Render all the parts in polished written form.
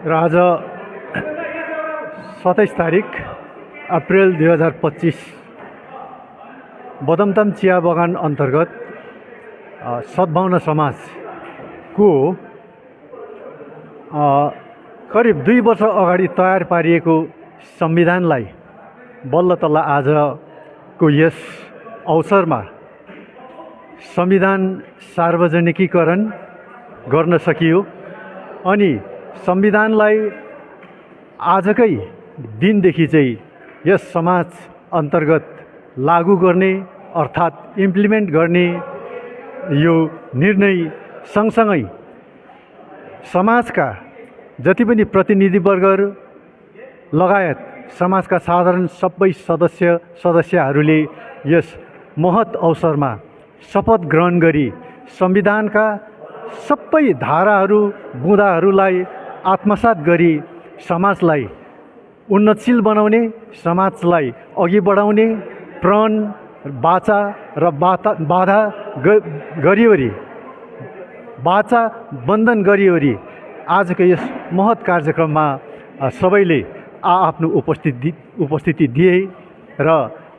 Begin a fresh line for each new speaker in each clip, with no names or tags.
र आज 27 तारिक अप्रेल 2025 बदमताम चिया बगान अन्तर्गत सद्भावना समाजको करिब 2 वर्ष अगाडि तयार पारिएको संविधानलाई बल्ल तल्ल आजको यस अवसरमा संविधान सार्वजनिकीकरण गर्न सकियो अनि संविधानलाई आजकै दिनदेखि चाहिँ यस समाज अन्तर्गत लागू गर्ने अर्थात् इम्प्लिमेन्ट गर्ने यो निर्णय सँगसँगै समाजका जति पनि प्रतिनिधिवर्गहरू लगायत समाजका साधारण सबै सदस्यहरूले यस महत् अवसरमा शपथ ग्रहण गरी संविधानका सबै धाराहरू बुँदाहरूलाई आत्मसात गरी समाजलाई उन्नतशील बनाउने, समाजलाई अघि बढाउने प्रण, वाचा र वाचा बन्धन गरिवरी आजको यस महत् कार्यक्रममा सबैले आफ्नो उपस्थिति दिए र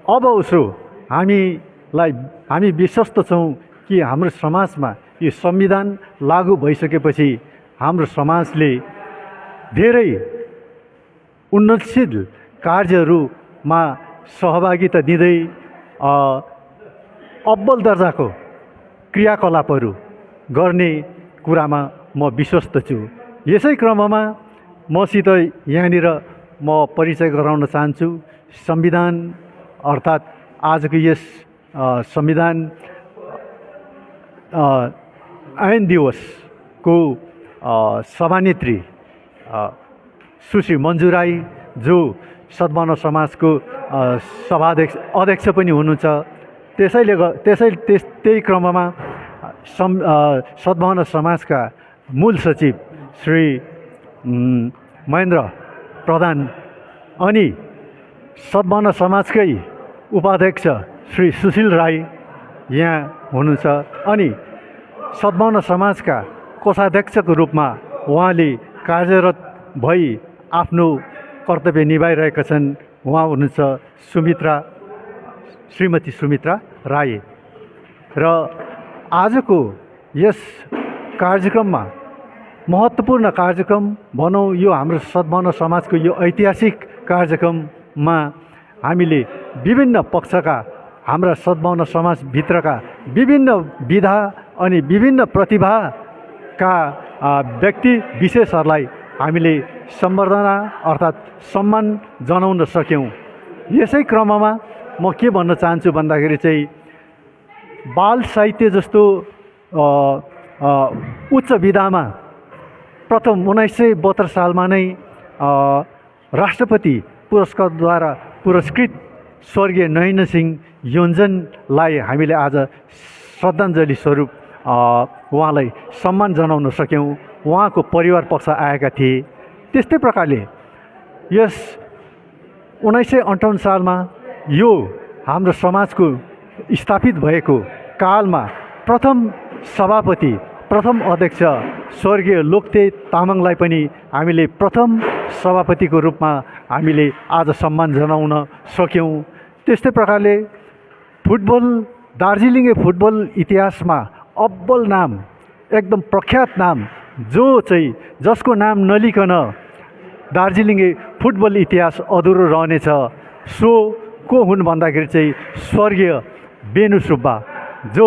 अब उसो हामी विश्वस्त छौँ कि हाम्रो समाजमा यो संविधान लागू भइसकेपछि हाम्रो समाजले धेरै उन्नतशील कार्यहरूमा सहभागिता दिँदै अब्बल दर्जाको क्रियाकलापहरू गर्ने कुरामा म विश्वस्त छु। यसै क्रममा मसित यहाँनिर म परिचय गराउन चाहन्छु। संविधान अर्थात् आजको यस संविधान ऐन दिवसको सभानेत्री सुश्री मन्जु राई, जो सद्भावना समाजको अध्यक्ष पनि हुनुहुन्छ। त्यही क्रममा सद्भावना समाजका मूल सचिव श्री महेन्द्र प्रधान अनि सद्भावना समाजकै उपाध्यक्ष श्री सुशील राई यहाँ हुनुहुन्छ अनि सद्भावना समाजका कोषाध्यक्षको रूपमा उहाँले कार्यरत भई आफ्नो कर्तव्य निभाइरहेका छन्। उहाँ हुनुहुन्छ श्रीमती सुमित्रा राई। र आजको यस कार्यक्रममा महत्त्वपूर्ण कार्यक्रम भनौँ, यो हाम्रो सद्भावना समाजको यो ऐतिहासिक कार्यक्रममा हामीले विभिन्न पक्षका हाम्रा सद्भावना समाजभित्रका विभिन्न विधा अनि विभिन्न प्रतिभाका व्यक्ति विशेषहरूलाई हामीले सम्बर्धना अर्थात् सम्मान जनाउन सक्यौँ। यसै क्रममा म के भन्न चाहन्छु भन्दाखेरि चाहिँ बाल साहित्य जस्तो उच्च विधामा प्रथम 1972 सालमा नै राष्ट्रपति पुरस्कारद्वारा पुरस्कृत स्वर्गीय नरेन्द्र सिंह योन्जनलाई हामीले आज श्रद्धाञ्जली स्वरूप उहाँलाई सम्मान जनाउन सक्यौँ। उहाँको परिवार पक्ष आएका थिए। त्यस्तै प्रकारले यस 1958 सालमा यो हाम्रो समाजको स्थापित भएको कालमा प्रथम सभापति, प्रथम अध्यक्ष स्वर्गीय लोकते तामाङलाई पनि हामीले प्रथम सभापतिको रूपमा हामीले आज सम्मान जनाउन सक्यौँ। त्यस्तै प्रकारले फुटबल, दार्जिलिङे फुटबल इतिहासमा अब्बल नाम, एकदम प्रख्यात नाम, जसको नाम नलिकन दार्जिलिङे फुटबल इतिहास अधुरो रहनेछ, सो को हुन् भन्दाखेरि चाहिँ स्वर्गीय बेनु सुब्बा, जो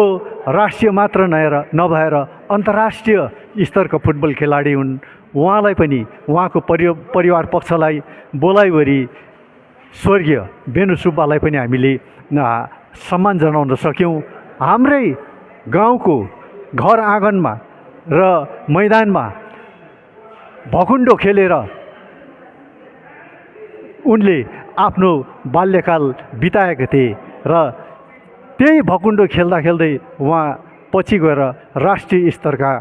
राष्ट्रिय मात्र नभएर अन्तर्राष्ट्रिय स्तरको फुटबल खेलाडी हुन्। उहाँलाई पनि उहाँको परिवार पक्षलाई बोलाइवरी स्वर्गीय बेनु सुब्बालाई पनि हामीले सम्मान जनाउन सक्यौँ। हाम्रै गाउँको घर आँगनमा र मैदानमा भकुन्डो खेलेर उनले आफ्नो बाल्यकाल बिताएका थिए र त्यही भकुन्डो खेल्दा खेल्दै उहाँ पछि गएर राष्ट्रिय स्तरका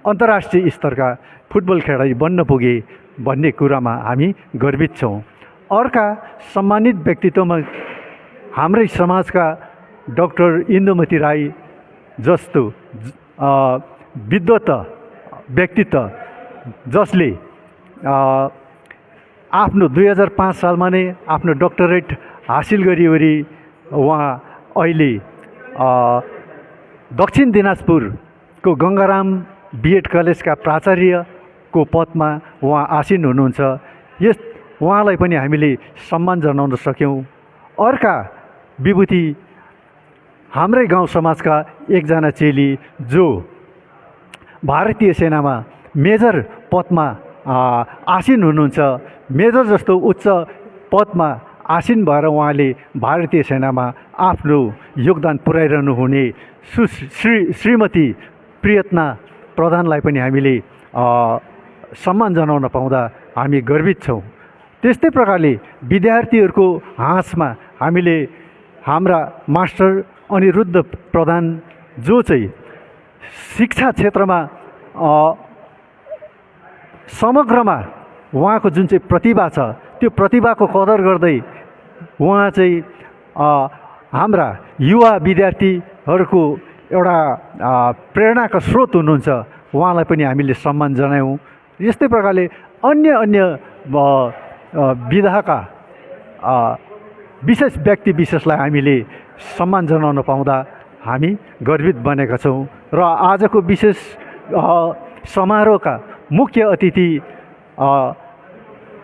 अन्तर्राष्ट्रिय स्तरका फुटबल खेलाडी बन्न पुगे भन्ने कुरामा हामी गर्वित छौँ। अर्का सम्मानित व्यक्तित्वमा हाम्रै समाजका डाक्टर इन्दुमती राई जस्तो विद्वत व्यक्तित्व जसले आफ्नो 2005 सालमा नै आफ्नो डक्टरेट हासिल गरिवरी उहाँ अहिले दक्षिण दिनाजपुरको गङ्गाराम बिएड कलेजका प्राचार्यको पदमा उहाँ आसीन हुनुहुन्छ। उहाँलाई पनि हामीले सम्मान जनाउन सक्यौँ। अर्का विभूति हाम्रै गाउँ समाजका एकजना चेली जो भारतीय सेनामा मेजर पदमा आसीन हुनुहुन्छ। मेजर जस्तो उच्च पदमा आसीन भएर उहाँले भारतीय सेनामा आफ्नो योगदान पुर्याइरहनु हुने श्रीमती प्रियतना प्रधानलाई पनि हामीले सम्मान जनाउन पाउँदा हामी गर्वित छौँ। त्यस्तै प्रकारले विद्यार्थीहरूको हाँसमा हामीले हाम्रा मास्टर अनिरुद्ध प्रधान जो चाहिँ शिक्षा क्षेत्रमा समग्रमा उहाँको जुन चाहिँ प्रतिभा छ त्यो प्रतिभाको कदर गर्दै उहाँ चाहिँ हाम्रा युवा विद्यार्थीहरूको एउटा प्रेरणाका स्रोत हुनुहुन्छ। उहाँलाई पनि हामीले सम्मान जनायौँ। यस्तै प्रकारले अन्य अन्य विधाका विशेष व्यक्ति विशेषलाई हामीले सम्मान जनाउन पाउँदा हामी गर्वित बनेका छौँ। र आजको विशेष समारोहका मुख्य अतिथि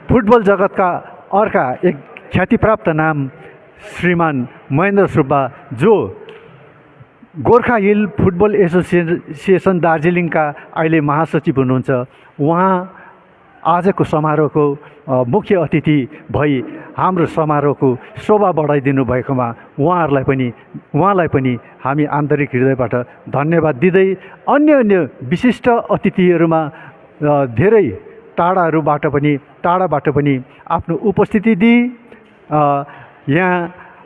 फुटबल जगतका अर्का एक ख्यातिप्राप्त नाम श्रीमान महेन्द्र सुब्बा जो गोर्खा हिल फुटबल एसोसिएसन दार्जिलिङका अहिले महासचिव हुनुहुन्छ। उहाँ आजको समारोहको मुख्य अतिथि भई हाम्रो समारोहको शोभा बढाइदिनु भएकोमा उहाँलाई पनि हामी आन्तरिक हृदयबाट धन्यवाद दिँदै अन्य अन्य विशिष्ट अतिथिहरूमा धेरै टाढाबाट पनि आफ्नो उपस्थिति दिई यहाँ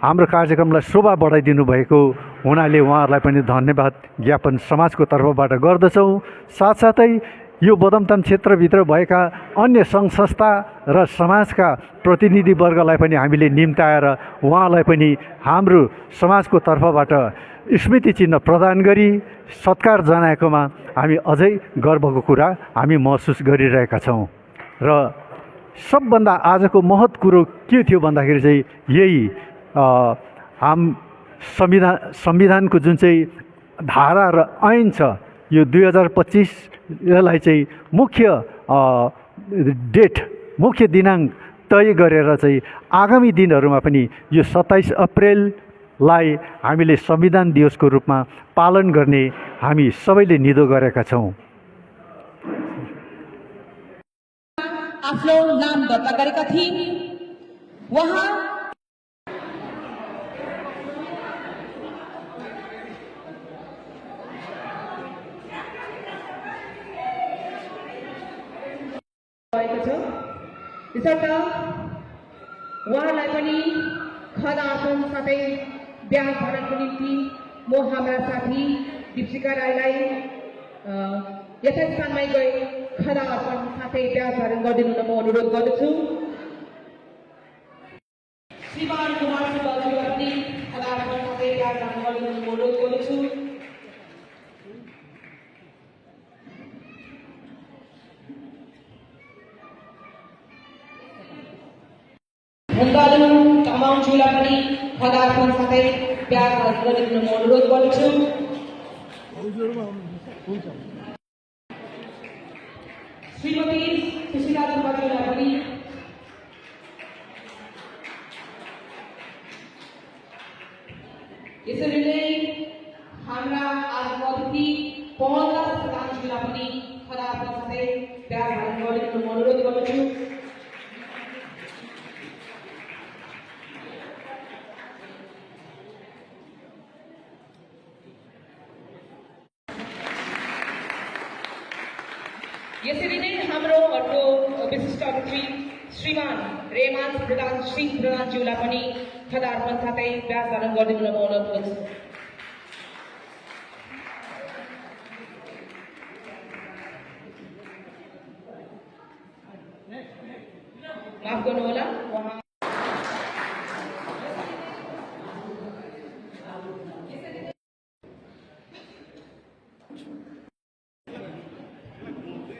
हाम्रो कार्यक्रमलाई शोभा बढाइदिनु भएको हुनाले उहाँहरूलाई पनि धन्यवाद ज्ञापन समाजको तर्फबाट गर्दछौँ। साथसाथै यो बदमताम क्षेत्रभित्र भएका अन्य सङ्घ संस्था र समाजका प्रतिनिधिवर्गलाई पनि हामीले निम्ताएर उहाँलाई पनि हाम्रो समाजको तर्फबाट स्मृति चिन्ह प्रदान गरी सत्कार जनाएकोमा हामी अझै गर्वको कुरा हामी महसुस गरिरहेका छौँ। र सबभन्दा आजको महत् कुरो के थियो भन्दाखेरि चाहिँ यही संविधानको जुन चाहिँ धारा र ऐन छ यो 2025 यसलाई चाहिँ मुख्य दिनाङ्क तय गरेर चाहिँ आगामी दिनहरूमा पनि यो 27 अप्रेललाई हामीले संविधान दिवसको रूपमा पालन गर्ने हामी सबैले निधो गरेका छौँ।
आफ्नो नाम दर्ता गरेका थिए। उहाँ त्यसर्थ उहाँलाई पनि खदा अर्पण साथै ब्याज भरणको निम्ति म हाम्रा साथी दीपशिका राईलाई यथास्थानमै गई खदा अर्पण साथै ब्याज भरण गरिदिनु म अनुरोध गर्दछु। श्रीमान कुमार सुब्बाज्यूलाई पनि खदा अर्पण साथै ब्याज भरण गरिदिनु म अनुरोध गर्दछु। मुन्दालु तामाङज्यूलाई पनि खदा अर्पण साथै ब्याज भरण गरिदिनु म अनुरोध गर्दछु। श्रीमती सुशीला सुब्बाज्यूलाई पनि यसरी नै हाम्रा आजका अतिथि पवनदास प्रधानज्यूलाई पनि खदा अर्पण साथै ब्याज भरण गरिदिनु म अनुरोध गर्दछु। यसरी नै हाम्रो अर्को विशिष्ट अतिथि श्रीमान रेमान सिंह प्रधानज्यूलाई पनि खदा अर्पण साथै ब्याज भरण गरिदिनु म अनुरोध गर्दछु। माफ गर्नुहोला उहाँ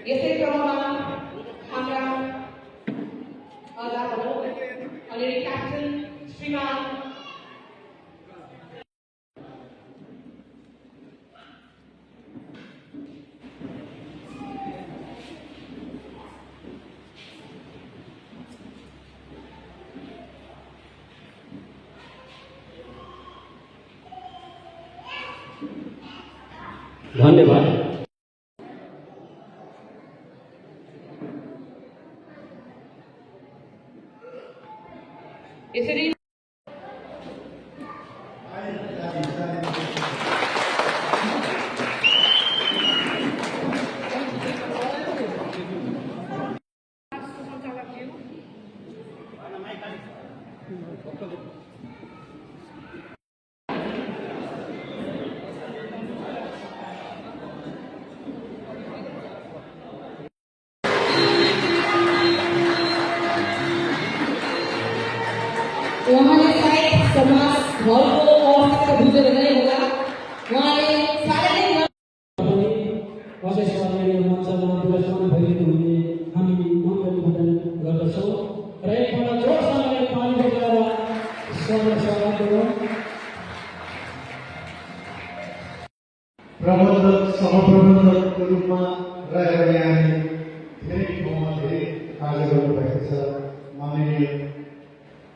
यसै क्रममा अनि क्याप्टन श्रीमान
धन्यवाद।
यसरी
उहाँले सायद समाज घरको अवस्था बुझेर नै होला उहाँले साह्रै नै
कसैसँग यो मञ्चमा पुरस्कार भइरहेको हुने हामी मन्त्रीबोधन गर्दछौँ र एकपल्ट जोडसँगले पानी बजाएर स्वागत गरौँ।
प्रबन्धक सहप्रबन्धकको रूपमा रहेर यहाँले धेरै ठाउँमा धेरै कार्य गर्नुभएको छ। माननीय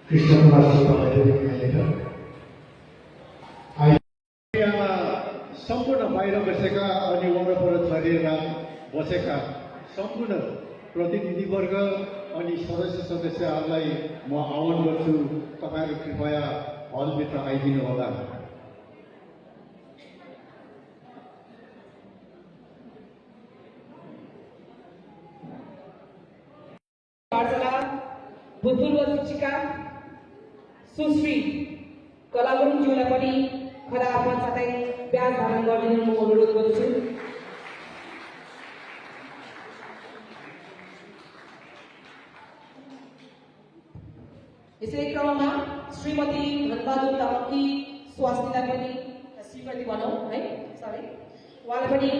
कृष्ण कुमार तपाईँले यहाँमा सम्पूर्ण बाहिर बसेका अनि वरपर छरिएर बसेका सम्पूर्ण प्रतिनिधिवर्ग अनि सदस्यहरूलाई म आह्वान गर्छु, तपाईँहरू कृपया हलभित्र आइदिनु होला।
वार्ताला भूतपूर्व शिक्षिका सुश्री कला गुरुङज्यूलाई पनि खदा आह्वान साथै ब्याज धारण गरिदिनु म अनुरोध गर्छु। यसै क्रममा श्रीमती धनबहादुर तामाङकी स्वास्नीलाई पनि श्रीमती भनौँ है, सरी, उहाँलाई पनि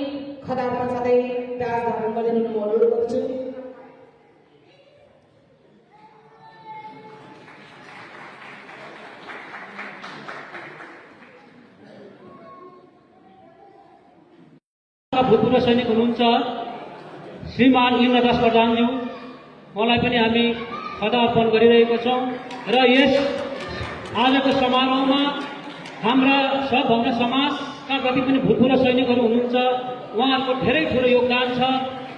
खदा आह्वान साथै ब्याज धारण गरिदिनु म अनुरोध गर्छु।
भूतपूर्व सैनिक हुनुहुन्छ श्रीमान इन्द्रदास प्रधानज्यू, उहाँलाई पनि हामी खदा अर्पण गरिरहेका छौँ र यस आजको समारोहमा हाम्रा सबभन्दा समाजका जति पनि भूतपूर्व सैनिकहरू हुनुहुन्छ उहाँहरूको धेरै ठुलो योगदान छ।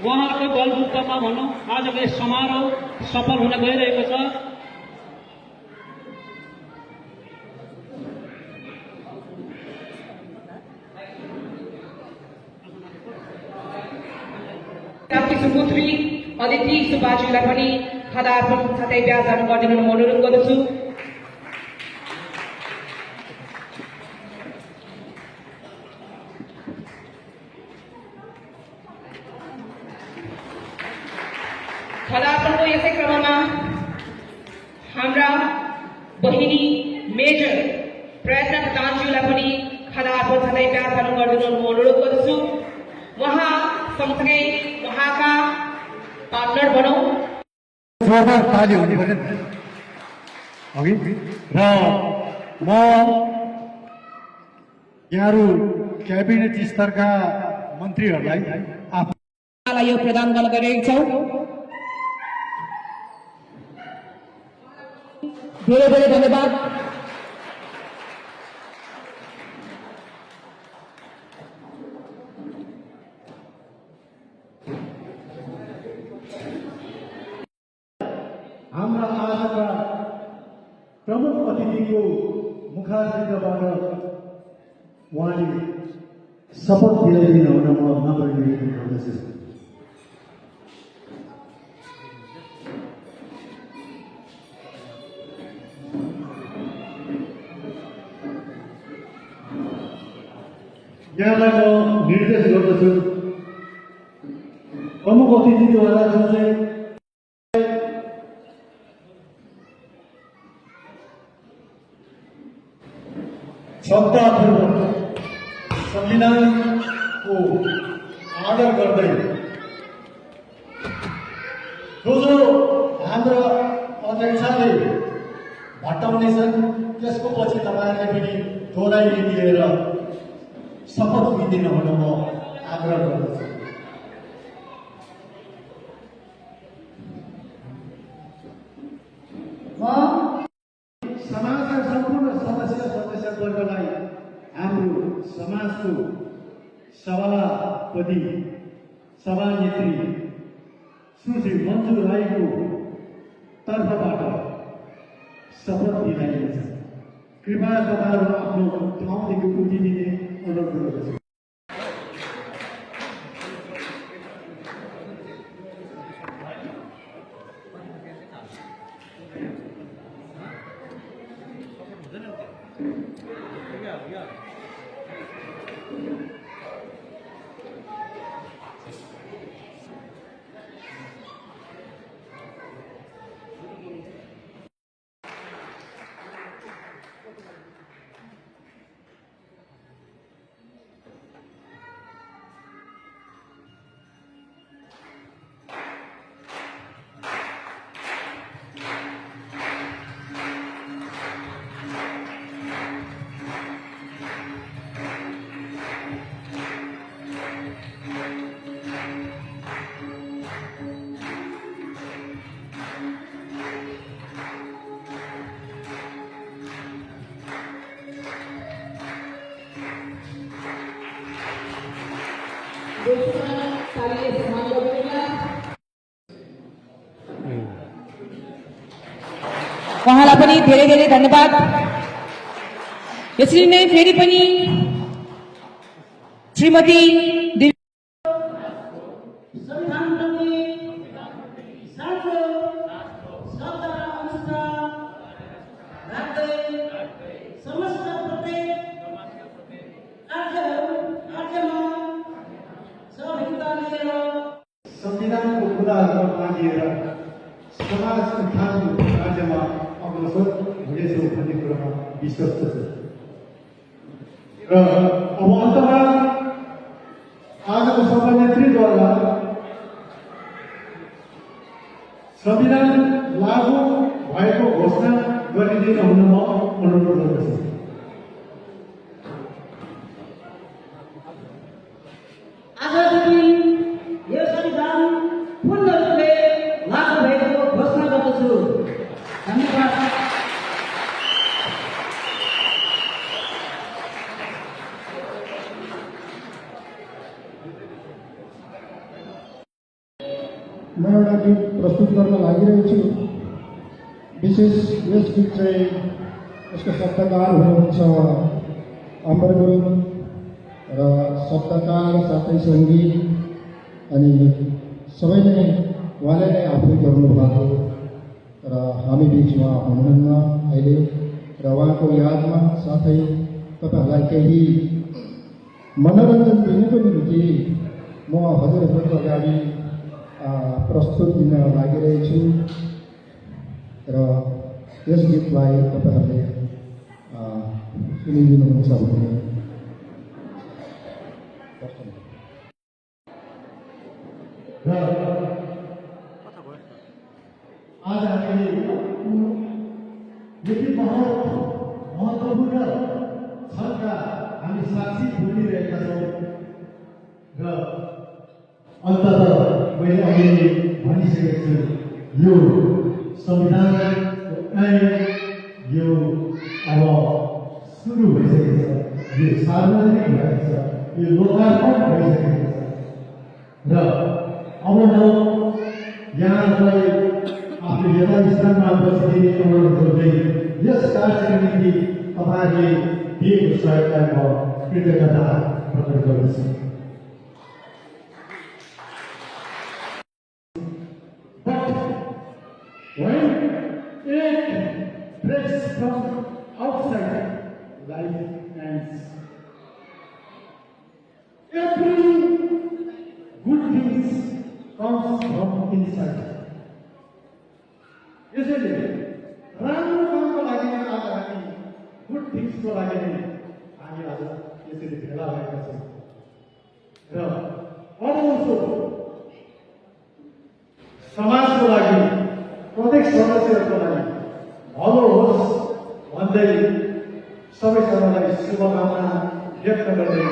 उहाँहरूको बलबुतामा भनौँ आजको यस समारोह सफल हुन गइरहेको छ।
प्राप्ति सुपुत्री अदिति सुब्बाज्यूलाई पनि खदा अर्पण साथै ब्याज धारण गरिदिनु म अनुरोध गर्दछु। खदा अर्पणको यसै क्रममा हाम्रा बहिनी मेजर प्रयत्न प्रधानज्यूलाई पनि खदा अर्पण साथै ब्याज धारण गरिदिनु म अनुरोध गर्दछु। उहाँ सँगसँगै उहाँका पार्टनर भनौँ
जोरदार ताली हुने भने अघि र म यहाँहरू क्याबिनेट स्तरका मन्त्रीहरूलाई
यो प्रदान गर्न गइरहेका छौँ। धेरै धेरै धन्यवाद।
हाम्रा आजका प्रमुख अतिथिको मुखारविन्दबाट उहाँले शपथ दिलाइदिनु हुन म नम्र निवेदन गर्दछु। यहाँलाई म निर्देश गर्दछु, प्रमुख अतिथिद्वारा जुन चाहिँ शब्दपूर्वक संविधानको आदर गर्दै जो हाम्रा अध्यक्षले हटाउनेछन् त्यसको पछि तपाईँहरूले पनि दोहोऱ्याइ लिएर शपथ लिदिनु हुन म आग्रह गर्दछु। म समाजका सम्पूर्ण सदस्यवर्गलाई हाम्रो समाजको सभापति सभानेत्री सुश्री मन्जु राईको तर्फबाट शपथ दिलाइनेछ। कृपया तपाईँहरू आफ्नो ठाउँदेखि उठिदिने अनुरोध गर्दछु।
उहाँलाई पनि धेरै धेरै धन्यवाद। यसरी नै फेरि पनि श्रीमती
संविधानको कुराहरू मानिएर समाज उत्थानको कार्यमा अग्रसर हुनेछौँ भन्ने कुरामा विश्वास छ। र अब अन्तमा आजको सभानेत्रीद्वारा संविधान लागू भएको घोषणा गरिदिन हुन म अनुरोध गर्दछु।
आजदेखि यो संविधान पूर्ण रूपले लागू भएको घोषणा गर्दछु। धन्यवाद।
म एउटा गीत प्रस्तुत गर्न लागिरहेको छु। विशेष यस गीत चाहिँ यसको शब्दकार हुनुहुन्छ अमर गुरुङ र शब्दकार साथै सङ्गीत अनि सबै नै उहाँले नै आफै गर्नुभएको र हामी बिचमा हुनुहुन्न अहिले र उहाँको यादमा साथै तपाईँहरूलाई केही मनोरञ्जन दिनको निम्ति म हजुरहरूको अगाडि प्रस्तुत दिन लागिरहेको छु र यस गीतलाई तपाईँहरूले सुनिदिनुहुन्छ भने आज हामीले यति महत्त्वपूर्ण क्षणका हामी साक्षी बोलिरहेका छौँ र अन्ततः मैले अहिले भनिसकेको छु यो संविधान यो अब सुरु भइसकेको छ, यो सार्वजनिक भएको छ, यो लोकार्पण भइसकेको छ र अब म यहाँलाई आफ्नो यथास्थानमा बसिदिने अनुरोध गर्दै यस कार्यका निम्ति तपाईँहरूले दिएको सहयोगलाई म कृतज्ञता प्रकट गर्दछु। When it breaks from outside, life ends. Every good things comes from inside. यसैले राम्रो कामको लागि आज हामी गुड थिङ्सको लागि नै हामी आज यसरी भेला भएका छौँ र अवसर समाजको लागि प्रत्येक सदस्यहरूको लागि भलो होस् शुभकामना व्यक्त गर्दै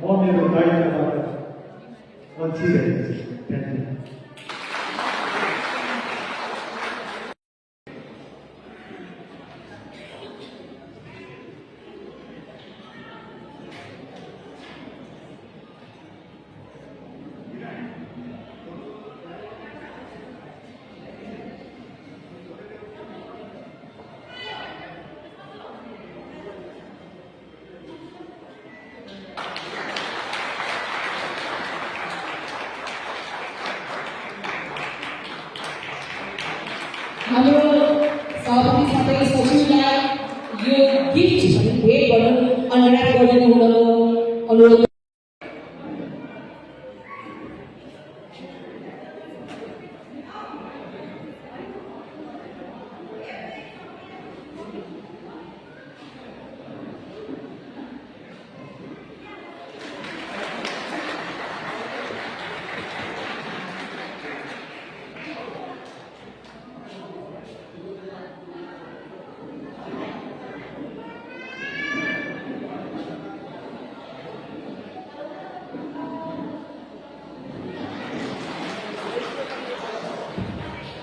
म मेरो दायित्वबाट बन्चिरहेको छु। Thank you.
हाम्रो सभापति साथै सचिवलाई यो गिफ्ट भेट गर्नु अनुरोध गरिदिनु हुन अनुरोध।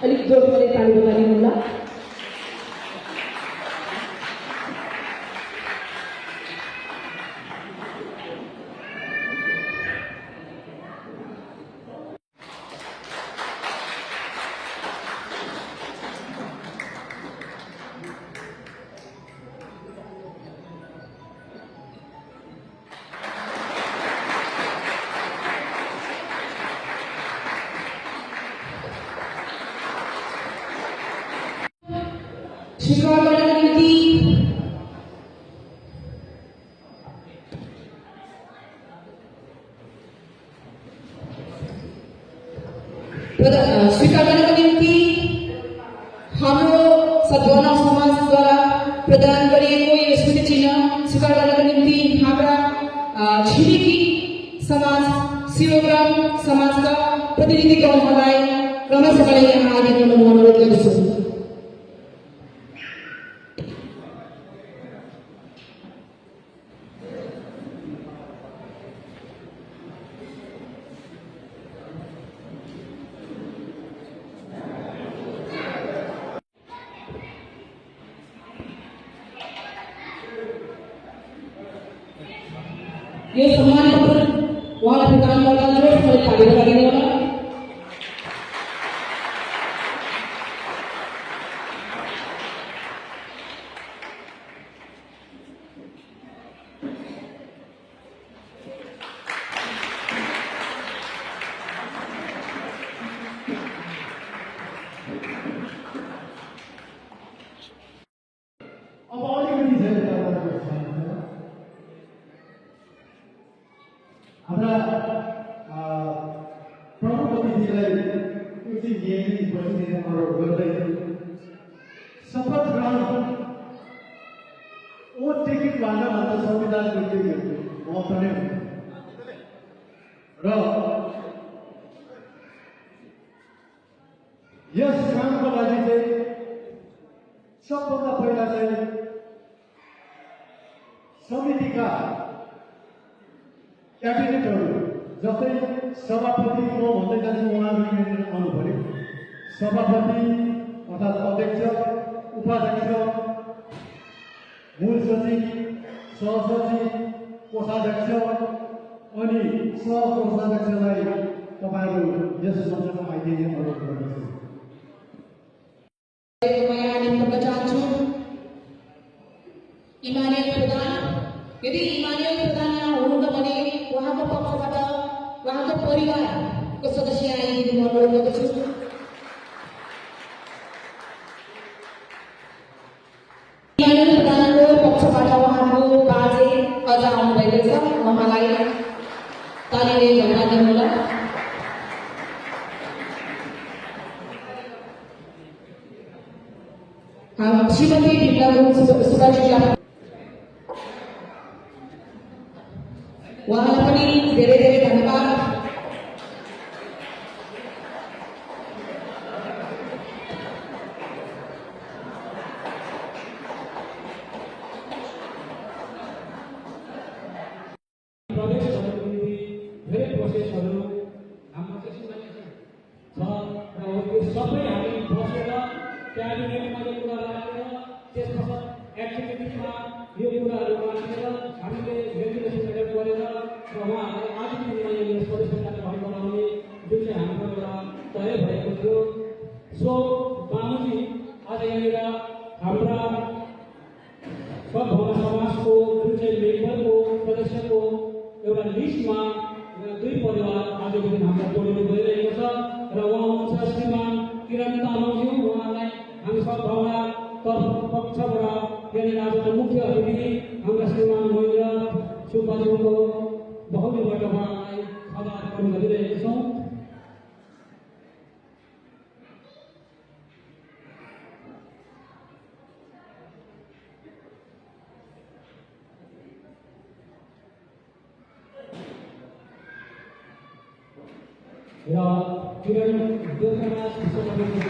अलिक जोडले ताली बजाइदिनु होला। स्वीकार गर्नको निम्ति हाम्रो सद्भावना समाजद्वारा प्रदान गरिएको यो स्मृति चिन्ह स्वीकार गर्नको निम्ति हाम्रा छिमेकी समाज शिवग्राम समाजका प्रतिनिधिगणहरूलाई क्रमशः यहाँ आइदिनु अनुरोध गर्दछु। ये सम्मान पत्र वहाँ प्रदान करना जरूर हमारे कार्य करने वाला।
अब अलिकति धेरै तपाईँहरूको सामने हाम्रा प्रमुख अतिथिलाई एकछिन यही बसिदिने अनुरोध गर्दै शपथ ग्रहण ओ टिकट भन्दा संविधानको टिकट महत्त्व नै र यस कामको लागि चाहिँ सबभन्दा पहिला चाहिँ समितिका क्याबिनेटहरू जस्तै सभापति म भन्दै जान्छु उहाँहरू यहाँनिर आउनु पर्यो। सभापति अर्थात् अध्यक्ष, उपाध्यक्ष, मूल सचिव, सहसचिव, कोषाध्यक्ष अनि सहकोषाध्यक्षलाई तपाईँहरू यस मञ्चमा आइदिने अनुरोध गर्दछु।
इमानियल प्रधान, यदि इमानियल प्रधान यहाँ हुनुहुन्छ भने उहाँको पक्षबाट उहाँको परिवारको सदस्य आइदिनु अनुरोध गर्दछु। इमानियल प्रधानको पक्षबाट उहाँको बाजे अझ आउनुभएको छ, उहाँलाई तालीले धन्यवाद दिनु होला। श्रीमती बिप्ला सुब्बाजीलाई उहाँलाई पनि धेरै धेरै धन्यवाद।
सबै हामी बसेर क्याबिनेटमा यो कुरा राखेर त्यसपश्चात एक्जिक्युटिभमा यो कुराहरू राखेर हामीले रेजुलेसनहरू गरेर र उहाँहरूलाई आजको दिनमा यो सदस्यताको हक बनाउने जुन चाहिँ हाम्रो एउटा तय भएको थियो। सो बाबुजी आज यहाँनिर हाम्रा सद्भावना समाजको जुन चाहिँ मेम्बरको सदस्यको एउटा लिस्टमा 2 परिवार आजको दिन हामीलाई जोडिनु गइरहेको छ र उहाँ हुनुहुन्छ श्रीमान किरण तामाङज्यू। उहाँलाई हामी सद्भावना पक्षबाट यहाँनिर आजको मुख्य अतिथि हाम्रा श्रीमान महेन्द्र सुब्बाज्यूको बहुलीबाट उहाँलाई खदा अर्पण गरिरहेका छौँ। र किरण गोर्खाराज विश्वकर्माको